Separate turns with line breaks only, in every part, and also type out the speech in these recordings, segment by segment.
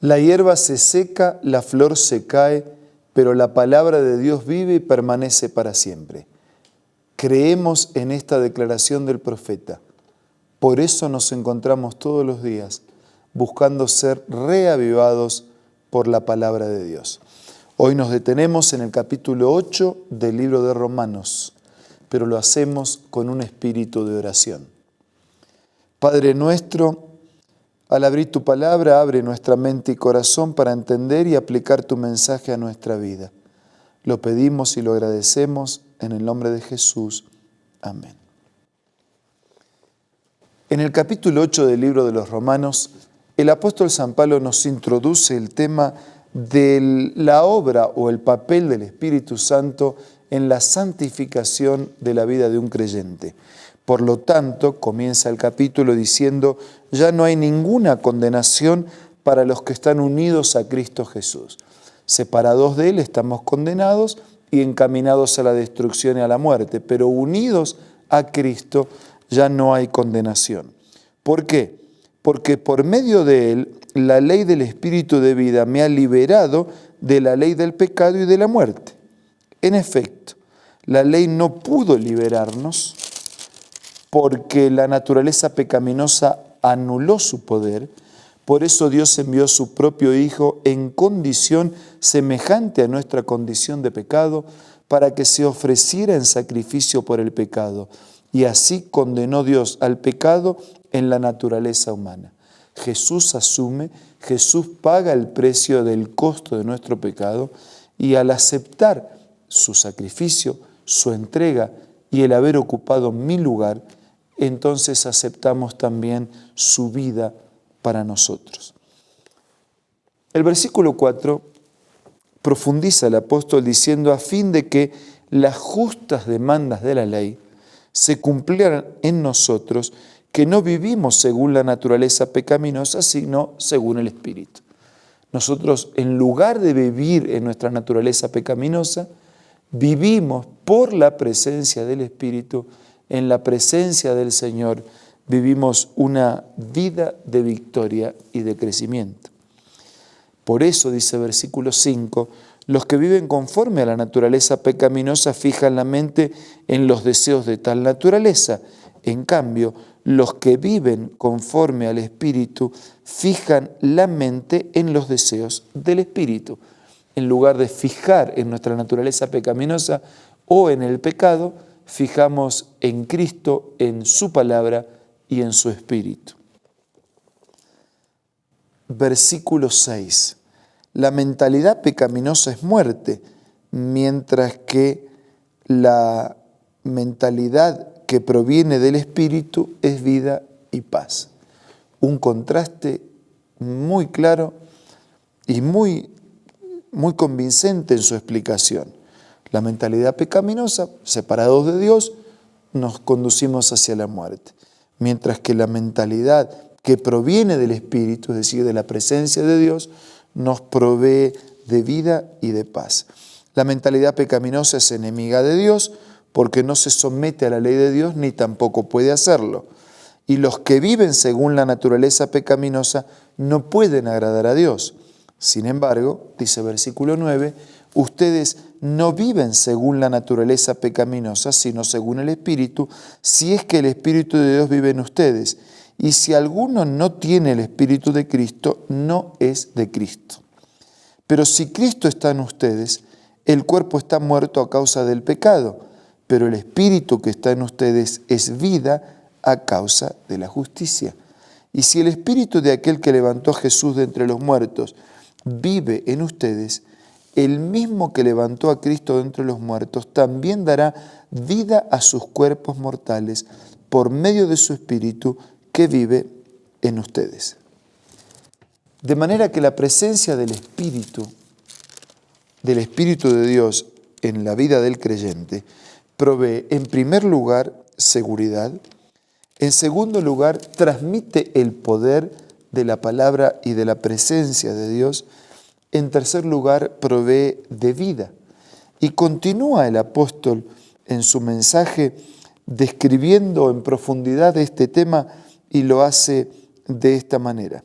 La hierba se seca, la flor se cae, pero la palabra de Dios vive y permanece para siempre. Creemos en esta declaración del profeta. Por eso nos encontramos todos los días buscando ser reavivados por la palabra de Dios. Hoy nos detenemos en el capítulo 8 del libro de Romanos, pero lo hacemos con un espíritu de oración. Padre nuestro, al abrir tu palabra, abre nuestra mente y corazón para entender y aplicar tu mensaje a nuestra vida. Lo pedimos y lo agradecemos en el nombre de Jesús. Amén. En el capítulo 8 del libro de los Romanos, el apóstol San Pablo nos introduce el tema de la obra o el papel del Espíritu Santo en la santificación de la vida de un creyente. Por lo tanto, comienza el capítulo diciendo, ya no hay ninguna condenación para los que están unidos a Cristo Jesús. Separados de Él estamos condenados y encaminados a la destrucción y a la muerte, pero unidos a Cristo ya no hay condenación. ¿Por qué? Porque por medio de Él, la ley del Espíritu de vida me ha liberado de la ley del pecado y de la muerte. En efecto, la ley no pudo liberarnos porque la naturaleza pecaminosa anuló su poder. Por eso Dios envió su propio Hijo en condición semejante a nuestra condición de pecado, para que se ofreciera en sacrificio por el pecado. Y así condenó Dios al pecado en la naturaleza humana. Jesús asume, Jesús paga el precio del costo de nuestro pecado, y al aceptar su sacrificio, su entrega y el haber ocupado mi lugar, entonces aceptamos también su vida para nosotros. El versículo 4 profundiza el apóstol diciendo, a fin de que las justas demandas de la ley se cumplieran en nosotros, que no vivimos según la naturaleza pecaminosa, sino según el Espíritu. Nosotros, en lugar de vivir en nuestra naturaleza pecaminosa, vivimos por la presencia del Espíritu. En la presencia del Señor vivimos una vida de victoria y de crecimiento. Por eso, dice versículo 5, los que viven conforme a la naturaleza pecaminosa fijan la mente en los deseos de tal naturaleza. En cambio, los que viven conforme al Espíritu fijan la mente en los deseos del Espíritu. En lugar de fijar en nuestra naturaleza pecaminosa o en el pecado, fijamos en Cristo, en su palabra y en su Espíritu. Versículo 6. La mentalidad pecaminosa es muerte, mientras que la mentalidad que proviene del Espíritu es vida y paz. Un contraste muy claro y muy convincente en su explicación. La mentalidad pecaminosa, separados de Dios, nos conducimos hacia la muerte. Mientras que la mentalidad que proviene del Espíritu, es decir, de la presencia de Dios, nos provee de vida y de paz. La mentalidad pecaminosa es enemiga de Dios porque no se somete a la ley de Dios ni tampoco puede hacerlo. Y los que viven según la naturaleza pecaminosa no pueden agradar a Dios. Sin embargo, dice versículo 9, ustedes no viven según la naturaleza pecaminosa, sino según el Espíritu, si es que el Espíritu de Dios vive en ustedes. Y si alguno no tiene el Espíritu de Cristo, no es de Cristo. Pero si Cristo está en ustedes, el cuerpo está muerto a causa del pecado, pero el Espíritu que está en ustedes es vida a causa de la justicia. Y si el Espíritu de aquel que levantó a Jesús de entre los muertos vive en ustedes, el mismo que levantó a Cristo de entre los muertos también dará vida a sus cuerpos mortales por medio de su Espíritu que vive en ustedes. De manera que la presencia del Espíritu de Dios en la vida del creyente provee, en primer lugar, seguridad. En segundo lugar, transmite el poder de la palabra y de la presencia de Dios. En tercer lugar, provee de vida. Y continúa el apóstol en su mensaje describiendo en profundidad este tema y lo hace de esta manera.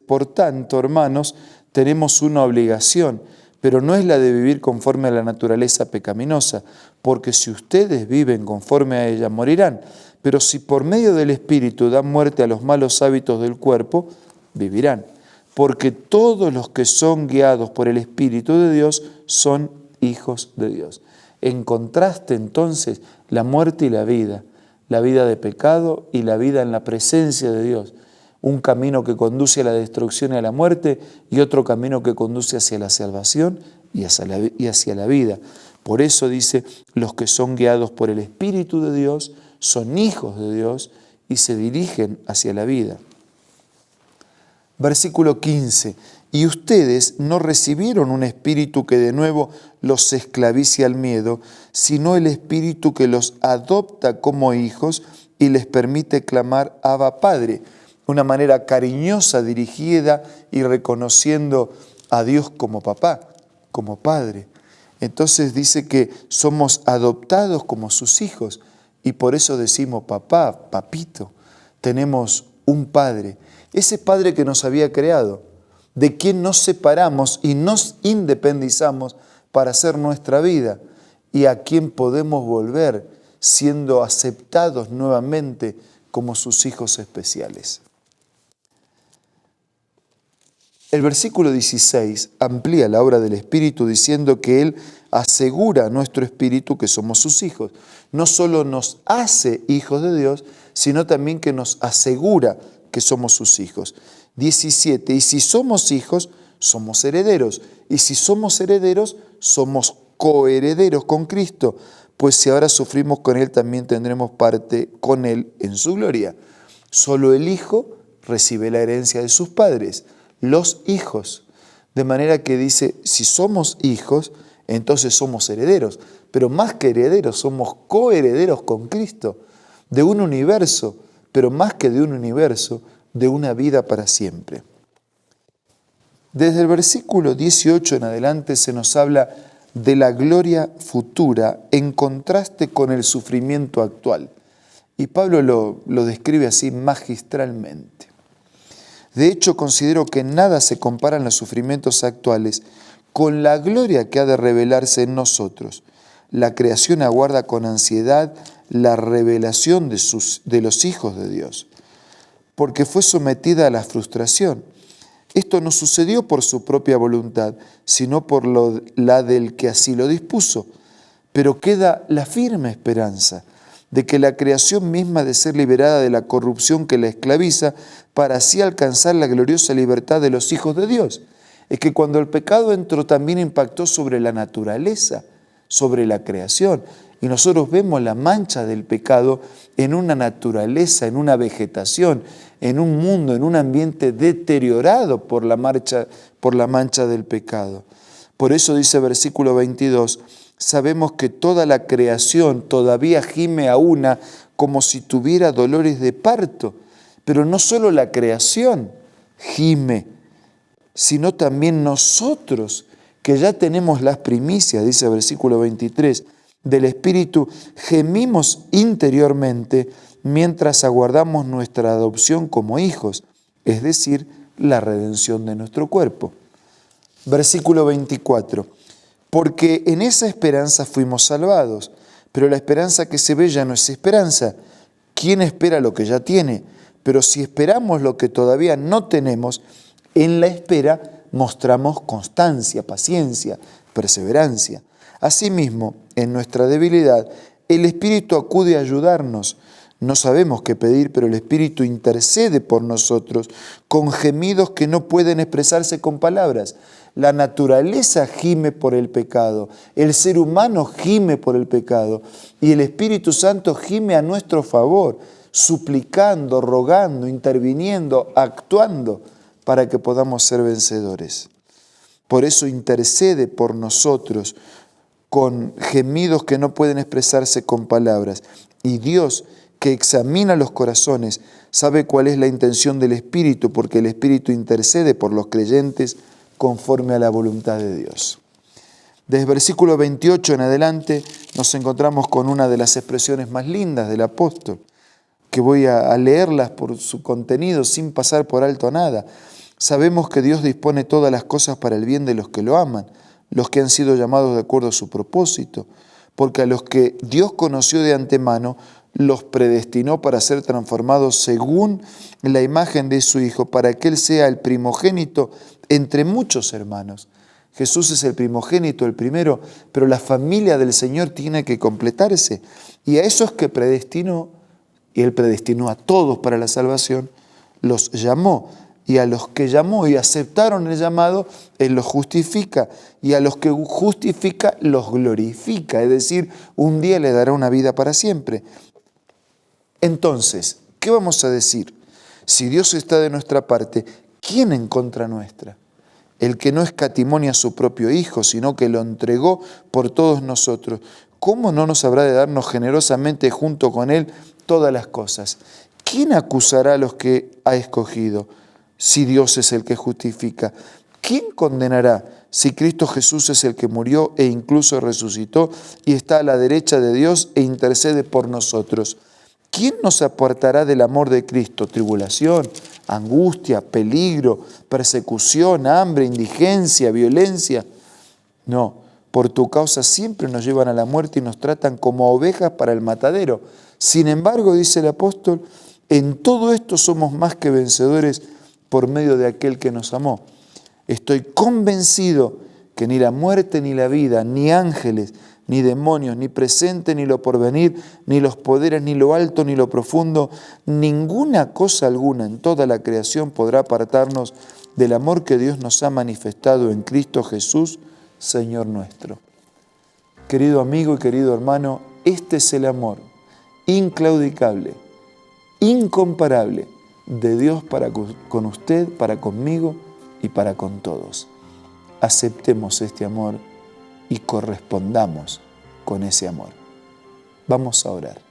por tanto, hermanos, tenemos una obligación, pero no es la de vivir conforme a la naturaleza pecaminosa, porque si ustedes viven conforme a ella, morirán. Pero si por medio del Espíritu dan muerte a los malos hábitos del cuerpo, vivirán. Porque todos los que son guiados por el Espíritu de Dios son hijos de Dios. En contraste, entonces, la muerte y la vida de pecado y la vida en la presencia de Dios. Un camino que conduce a la destrucción y a la muerte y otro camino que conduce hacia la salvación y hacia la vida. Por eso dice, los que son guiados por el Espíritu de Dios son hijos de Dios y se dirigen hacia la vida. Versículo 15. Y ustedes no recibieron un espíritu que de nuevo los esclavice al miedo, sino el espíritu que los adopta como hijos y les permite clamar Abba Padre. Una manera cariñosa, dirigida y reconociendo a Dios como papá, como padre. Entonces dice que somos adoptados como sus hijos y por eso decimos papá, papito. Tenemos un padre, ese padre que nos había creado, de quien nos separamos y nos independizamos para hacer nuestra vida y a quien podemos volver siendo aceptados nuevamente como sus hijos especiales. El versículo 16 amplía la obra del Espíritu diciendo que Él asegura a nuestro espíritu que somos sus hijos. No solo nos hace hijos de Dios, sino también que nos asegura que somos sus hijos. 17. Y si somos hijos, somos herederos. Y si somos herederos, somos coherederos con Cristo. Pues si ahora sufrimos con Él, también tendremos parte con Él en su gloria. Solo el Hijo recibe la herencia de sus padres, los hijos. De manera que dice, si somos hijos, entonces somos herederos. Pero más que herederos, somos coherederos con Cristo. De un universo, pero más que de un universo, de una vida para siempre. Desde el versículo 18 en adelante se nos habla de la gloria futura en contraste con el sufrimiento actual. Y Pablo lo describe así magistralmente. De hecho, considero que nada se comparan los sufrimientos actuales con la gloria que ha de revelarse en nosotros. La creación aguarda con ansiedad la revelación de los hijos de Dios, porque fue sometida a la frustración. Esto no sucedió por su propia voluntad, sino por la del que así lo dispuso. Pero queda la firme esperanza de que la creación misma ha de ser liberada de la corrupción que la esclaviza para así alcanzar la gloriosa libertad de los hijos de Dios. Es que cuando el pecado entró también impactó sobre la naturaleza, sobre la creación. Y nosotros vemos la mancha del pecado en una naturaleza, en una vegetación, en un mundo, en un ambiente deteriorado por la mancha del pecado. Por eso dice versículo 22, sabemos que toda la creación todavía gime a una como si tuviera dolores de parto. Pero no solo la creación gime, sino también nosotros, que ya tenemos las primicias, dice el versículo 23, del Espíritu, gemimos interiormente mientras aguardamos nuestra adopción como hijos, es decir, la redención de nuestro cuerpo. Versículo 24, porque en esa esperanza fuimos salvados, pero la esperanza que se ve ya no es esperanza. ¿Quién espera lo que ya tiene? Pero si esperamos lo que todavía no tenemos, en la espera mostramos constancia, paciencia, perseverancia. Asimismo, en nuestra debilidad, el Espíritu acude a ayudarnos. No sabemos qué pedir, pero el Espíritu intercede por nosotros con gemidos que no pueden expresarse con palabras. La naturaleza gime por el pecado, el ser humano gime por el pecado y el Espíritu Santo gime a nuestro favor, suplicando, rogando, interviniendo, actuando para que podamos ser vencedores. Por eso intercede por nosotros con gemidos que no pueden expresarse con palabras. Y Dios, que examina los corazones, sabe cuál es la intención del Espíritu, porque el Espíritu intercede por los creyentes conforme a la voluntad de Dios. Desde el versículo 28 en adelante nos encontramos con una de las expresiones más lindas del apóstol, que voy a leerlas por su contenido sin pasar por alto nada. Sabemos que Dios dispone todas las cosas para el bien de los que lo aman, los que han sido llamados de acuerdo a su propósito, porque a los que Dios conoció de antemano, los predestinó para ser transformados según la imagen de su Hijo, para que Él sea el primogénito entre muchos hermanos. Jesús es el primogénito, el primero, pero la familia del Señor tiene que completarse. Y a esos que predestinó, y Él predestinó a todos para la salvación, los llamó. Y a los que llamó y aceptaron el llamado, Él los justifica. Y a los que justifica, los glorifica. Es decir, un día le dará una vida para siempre. Entonces, ¿qué vamos a decir? Si Dios está de nuestra parte, ¿quién en contra nuestra? El que no escatimó a su propio Hijo, sino que lo entregó por todos nosotros. ¿Cómo no nos habrá de darnos generosamente junto con Él todas las cosas? ¿Quién acusará a los que ha escogido? Si Dios es el que justifica. ¿Quién condenará si Cristo Jesús es el que murió e incluso resucitó y está a la derecha de Dios e intercede por nosotros? ¿Quién nos apartará del amor de Cristo? Tribulación, angustia, peligro, persecución, hambre, indigencia, violencia. No, por tu causa siempre nos llevan a la muerte y nos tratan como ovejas para el matadero. Sin embargo, dice el apóstol, en todo esto somos más que vencedores por medio de aquel que nos amó. Estoy convencido que ni la muerte ni la vida, ni ángeles, ni demonios, ni presente, ni lo porvenir, ni los poderes, ni lo alto, ni lo profundo, ninguna cosa alguna en toda la creación podrá apartarnos del amor que Dios nos ha manifestado en Cristo Jesús, Señor nuestro. Querido amigo y querido hermano, este es el amor inclaudicable, incomparable de Dios para con usted, para conmigo y para con todos. Aceptemos este amor y correspondamos con ese amor. Vamos a orar.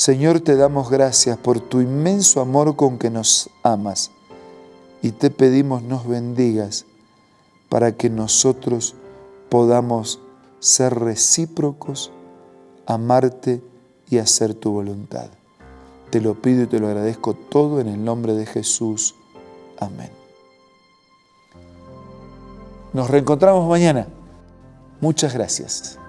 Señor, te damos gracias por tu inmenso amor con que nos amas y te pedimos nos bendigas para que nosotros podamos ser recíprocos, amarte y hacer tu voluntad. Te lo pido y te lo agradezco todo en el nombre de Jesús. Amén. Nos reencontramos mañana. Muchas gracias.